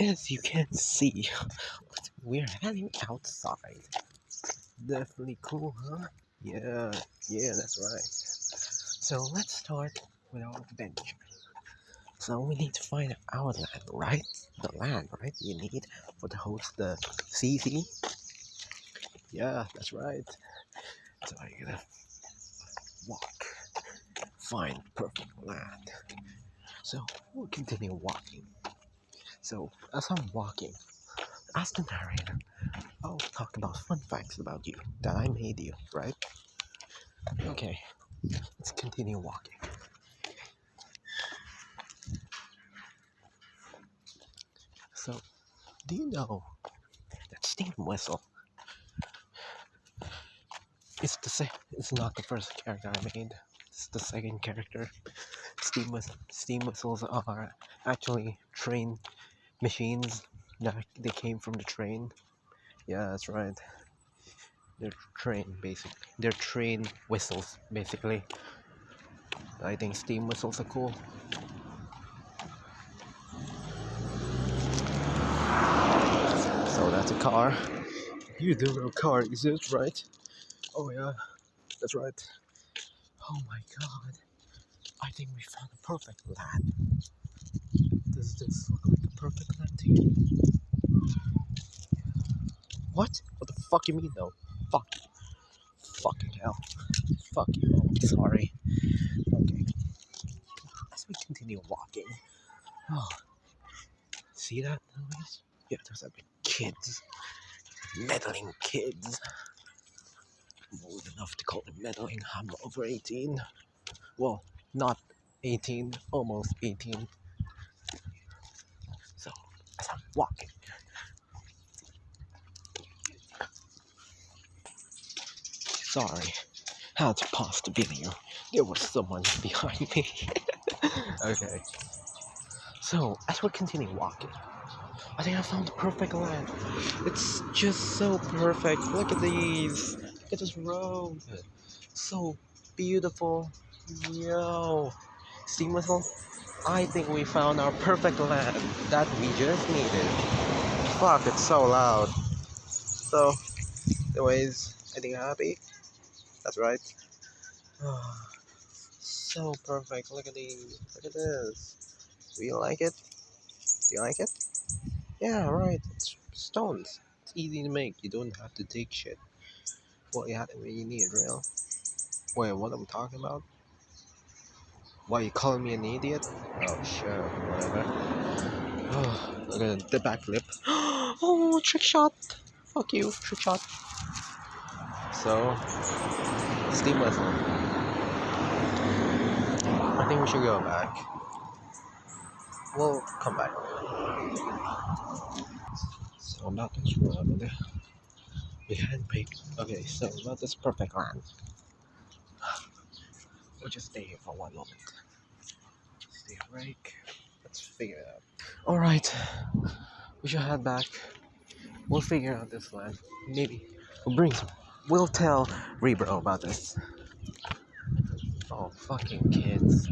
As you can see, we're heading outside. Definitely cool, huh? Yeah, yeah, that's right. So let's start with our adventure. So we need to find our land, right? The land, right? You need for to host the CC. Yeah, that's right. So you're gonna walk, find perfect land. So we'll continue walking. So as I'm walking, ask the narrator. I'll talk about fun facts about you that I made you, right? Okay, let's continue walking. So, do you know that steam whistle is it's not the first character I made. It's the second character. Steam whistles are actually train machines that they came from the train. Yeah, that's right. They're train basically. They're train whistles basically. I think steam whistles are cool. So that's a car. You do know car, is it right? Oh yeah, that's right. Oh my god. I think we found a perfect land. Does this look like a perfect land to you? What? What the fuck you mean though? Fuck. Fucking hell. Fuck you all. Sorry. Okay. As we continue walking. Oh, see that noise? Yeah, there's like kids. Meddling kids. I'm old enough to call them meddling. I'm over 18. Well, not 18, almost 18. So, as I'm walking, sorry, had to pause the video. There was someone behind me. Okay, so as we continue walking, I think I found the perfect land. It's just so perfect. Look at these. Look at this road. So beautiful. Yo, steam whistle. I think we found our perfect land that we just needed. Fuck, it's so loud. So, anyways, I think I'm happy. That's right. So perfect. Look at these. Look at this. Do you like it? Do you like it? Yeah, right. It's stones. It's easy to make. You don't have to dig shit. Well, you need real. Wait, what am I talking about? Why you calling me an idiot? Oh, sure, whatever. Oh, look at the backflip. Oh, trick shot. Fuck you, trick shot. So, steam whistle. I think we should go back. We'll come back. So about this road, we handpicked. Okay, so about this perfect land. We'll just stay here for one moment. Stay awake. Let's figure it out. Alright, we should head back. We'll figure out this land. Maybe we'll tell Rebro about this. Oh, fucking kids.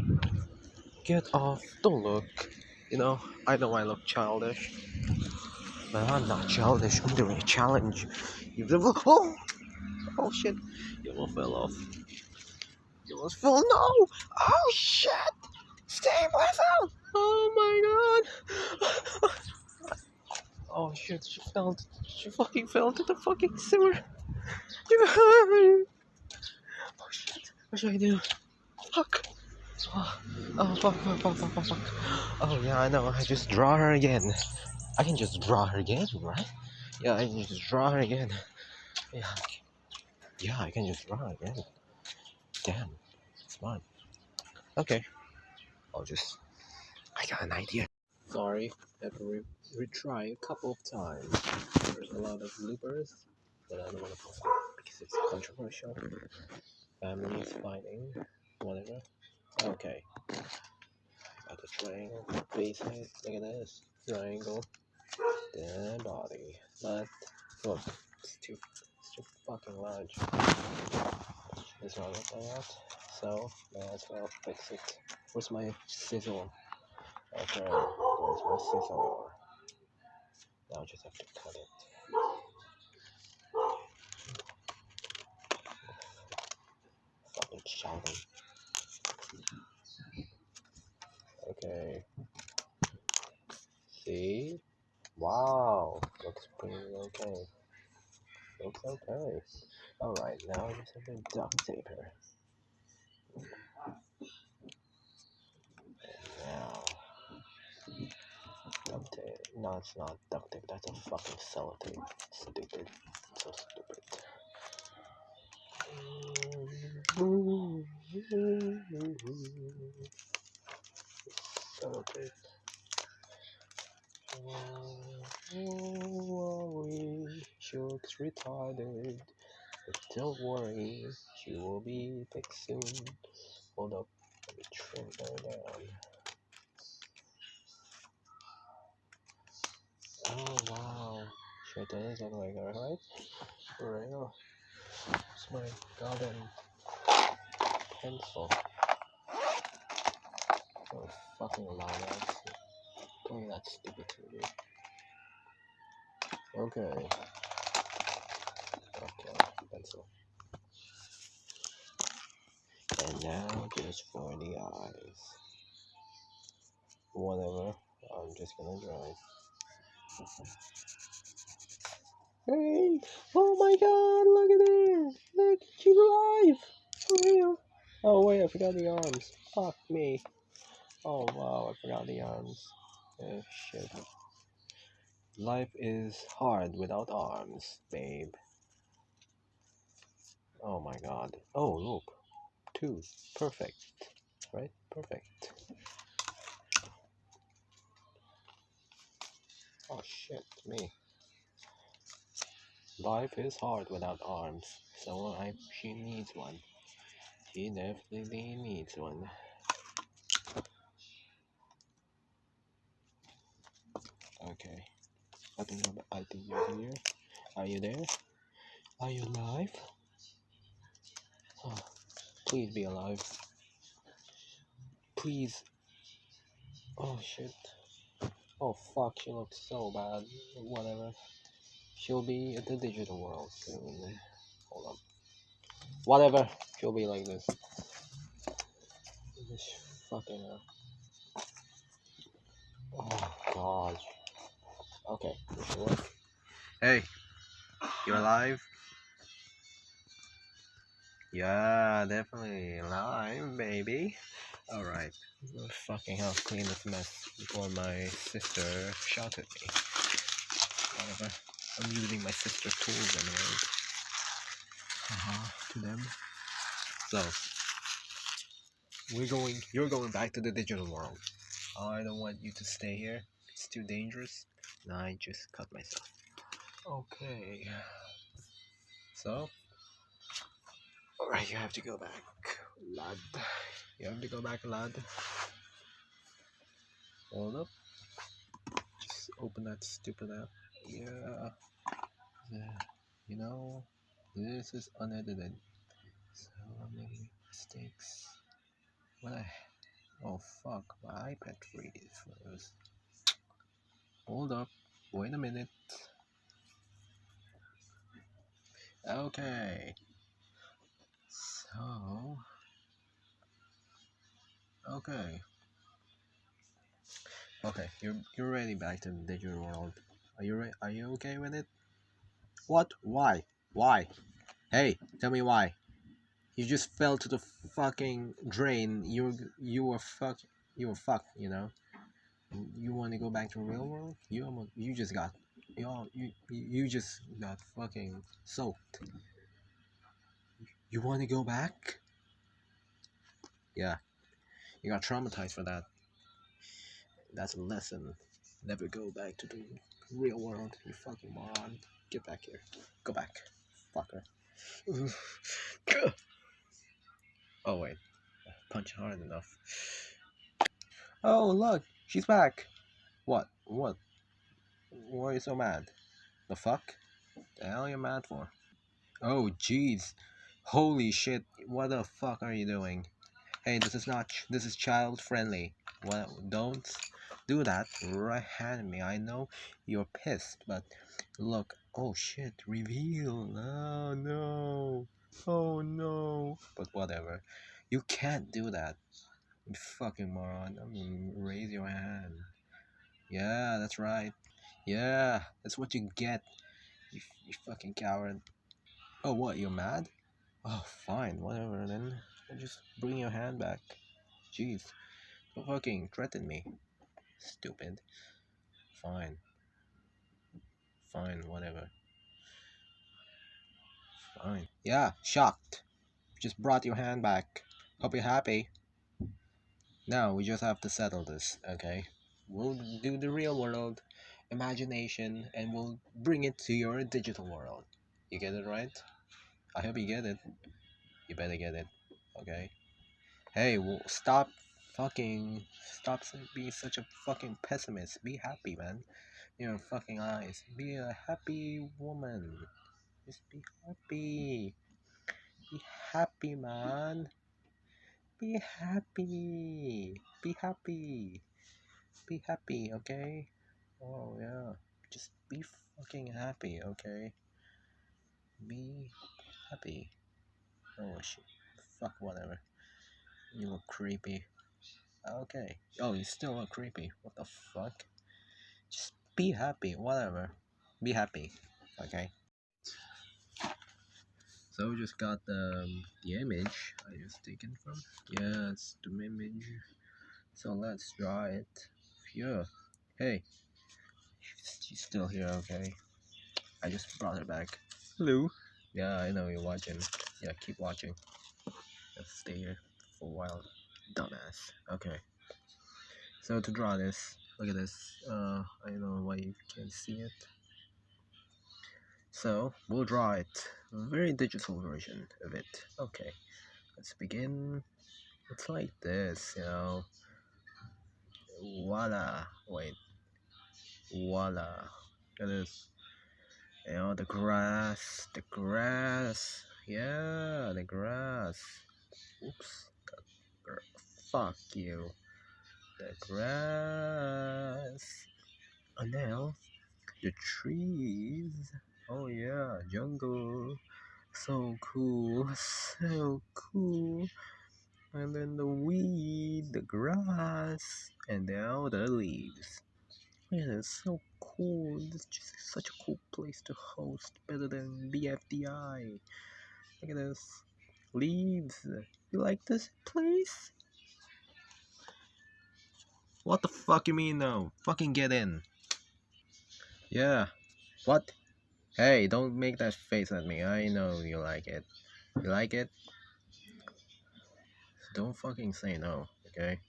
Get off. Don't look. I know I look childish. But I'm not childish. I'm doing a challenge. Oh! Oh shit. You almost fell off. You almost fell. No! Oh shit! Stay with him! Oh my god! Oh shit, she fucking fell into the fucking sewer. Oh shit, what should I do? Fuck. Oh fuck. Oh yeah, I know, I just draw her again. I can just draw her again, right? Yeah, I can just draw her again. Yeah, I can just draw her again. Damn, it's fine. Okay, I got an idea. Sorry, I have to retry a couple of times. There's a lot of bloopers, but I don't want to post it because it's controversial. Families fighting, whatever. Okay, got the triangle. Face it. Look at this triangle. Then body. But look, it's too fucking large. It's not like that. So might as well fix it. Where's my sizzle? Okay, there's my sizzle. Now I just have to cut it. Fucking shouting. Okay. See? Wow. Looks pretty okay. Looks okay. Alright, now I just have to duct tape her. Now. Duct tape. No, it's not duct tape. That's a fucking sellotape. Stupid. So stupid. Sellotape. Worry, she looks retarded. But don't worry, she will be fixed soon. Hold up, let me trim her down. Oh wow, sure does look like her, right? For real. It's my goddamn pencil. Oh fucking loud ass. Playing that stupid TV. Okay. Okay, pencil. And now just for the eyes. Whatever, I'm just gonna draw it. Hey! Oh my god, look at there! Look, she's alive! For real! Oh wait, I forgot the arms. Fuck me. Oh wow, I forgot the arms. Oh shit. Life is hard without arms, babe. Oh my god. Oh look. 2. Perfect. Right? Perfect. Oh shit, me. Life is hard without arms, so she needs one. She definitely needs one. Okay. I think you're here. Are you there? Are you alive? Oh, please be alive. Please. Oh shit. Oh fuck, she looks so bad. Whatever. She'll be in the digital world soon. Hold on. Whatever. She'll be like this. This fucking oh god. Okay, this should work. Hey, you alive? Yeah, definitely alive, baby. Alright. Fucking hell, clean this mess before my sister shot at me. Whatever. I'm using my sister's tools anyways. To them. So, you're going back to the digital world. I don't want you to stay here. It's too dangerous. And I just cut myself. Okay. So, alright, you have to go back, lad. You have to go back, lad. Hold up. Just open that stupid app. Yeah. You know, this is unedited. So many mistakes. What I... Oh fuck, my iPad froze. Hold up. Wait a minute. Okay. So... Okay. Okay, you're ready back to the digital world. Are you okay with it? What? Why? Why? Hey, tell me why. You just fell to the fucking drain. You were fucked, you know. You want to go back to the real world? You just got you just got fucking soaked. You want to go back? Yeah, you got traumatized for that. That's a lesson. Never go back to the real world. You fucking moron. Get back here. Go back, fucker. Oh wait, punch hard enough. Oh look, she's back. What? What? Why are you so mad? The fuck? The hell are you mad for? Oh jeez. Holy shit. What the fuck are you doing? Hey, this is not. This is child friendly. Well, don't do that. Right hand me. I know you're pissed, but look. Oh shit! Reveal. Oh no. Oh no. But whatever. You can't do that. You fucking moron. I mean, raise your hand. Yeah, that's right. Yeah, that's what you get. You fucking coward. Oh, what? You're mad? Oh, fine. Whatever then. Just bring your hand back. Jeez. Don't fucking threaten me. Stupid. Fine. Fine, whatever. Fine. Yeah, shocked. Just brought your hand back. Hope you're happy. Now we just have to settle this, okay? We'll do the real world imagination and we'll bring it to your digital world. You get it right? I hope you get it. You better get it, okay? Hey, well, stop being such a fucking pessimist. Be happy, man. Your fucking eyes. Be a happy woman. Just be happy. Be happy, man. Be happy. Be happy. Be happy, okay? Oh, yeah. Just be fucking happy, okay? Be happy. Oh, shit. Fuck, whatever. You look creepy. Okay. Oh, you still look creepy. What the fuck? Just be happy, whatever. Be happy, okay? So we just got the image I just taken from. Yeah, it's the image. So let's draw it. Yeah. Hey, she's still here, okay? I just brought her back. Hello. Yeah, I know you're watching. Yeah, keep watching. Just stay here for a while. Dumbass. Okay. So to draw this, look at this. I don't know why you can't see it. So we'll draw it. A very digital version of it. Okay. Let's begin. It's like this, you know. Voila. Wait. Voila. Look at this. You know, the grass. The grass. Yeah, the grass. Oops. Fuck you. The grass. And now, the trees. Oh yeah, jungle. So cool. So cool. And then the weed, the grass, and now the leaves. Man, it's so cool. This is just such a cool place to host, better than BFDI. Look at this. Leaves. You like this place? What the fuck you mean no? Fucking get in. Yeah. What? Hey, don't make that face at me. I know you like it. You like it? Don't fucking say no, okay?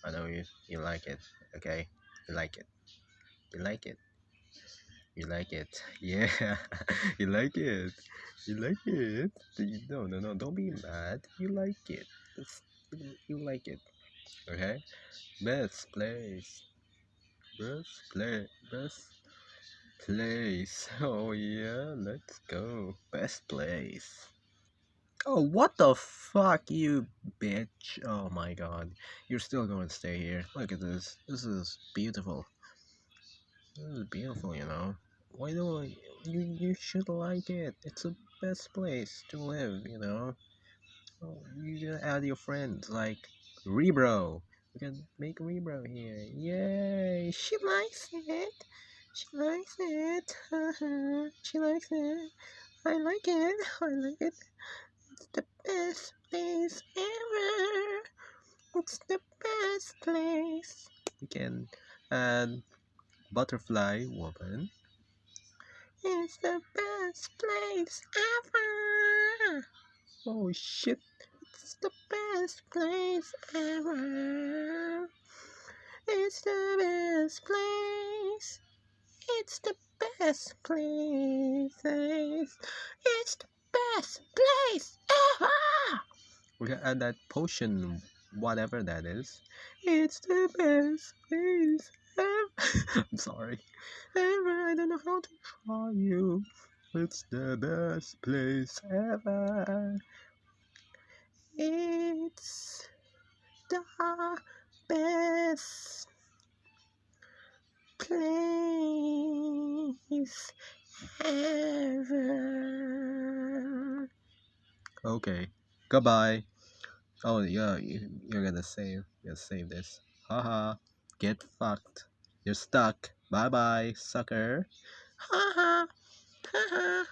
I know you like it, okay? You like it. You like it. You like it. Yeah. You like it. You like it. No, no, no. Don't be mad. You like it. It's, you like it. Okay? Best place. Best place. Best place. Oh, yeah. Let's go. Best place. Oh, what the fuck, you bitch. Oh my god. You're still going to stay here. Look at this. This is beautiful. This is beautiful, you know. Why do I? You should like it. It's the best place to live, you know. Oh, you can add your friends like Rebro. You can make Rebro here. Yay! She likes it. She likes it. She likes it. I like it. I like it. It's the best place ever. It's the best place. You can add Butterfly Woman. It's the best place ever. Oh shit. It's the best place ever. It's the best place. It's the best place. It's the best place ever. We can add that potion, whatever that is. It's the best place ever. I'm sorry. Ever, I don't know how to draw you. It's the best place ever. It's the best place ever. Okay, goodbye. Oh yeah, you're gonna save this. Haha, get fucked. You're stuck. Bye bye, sucker. Haha, haha.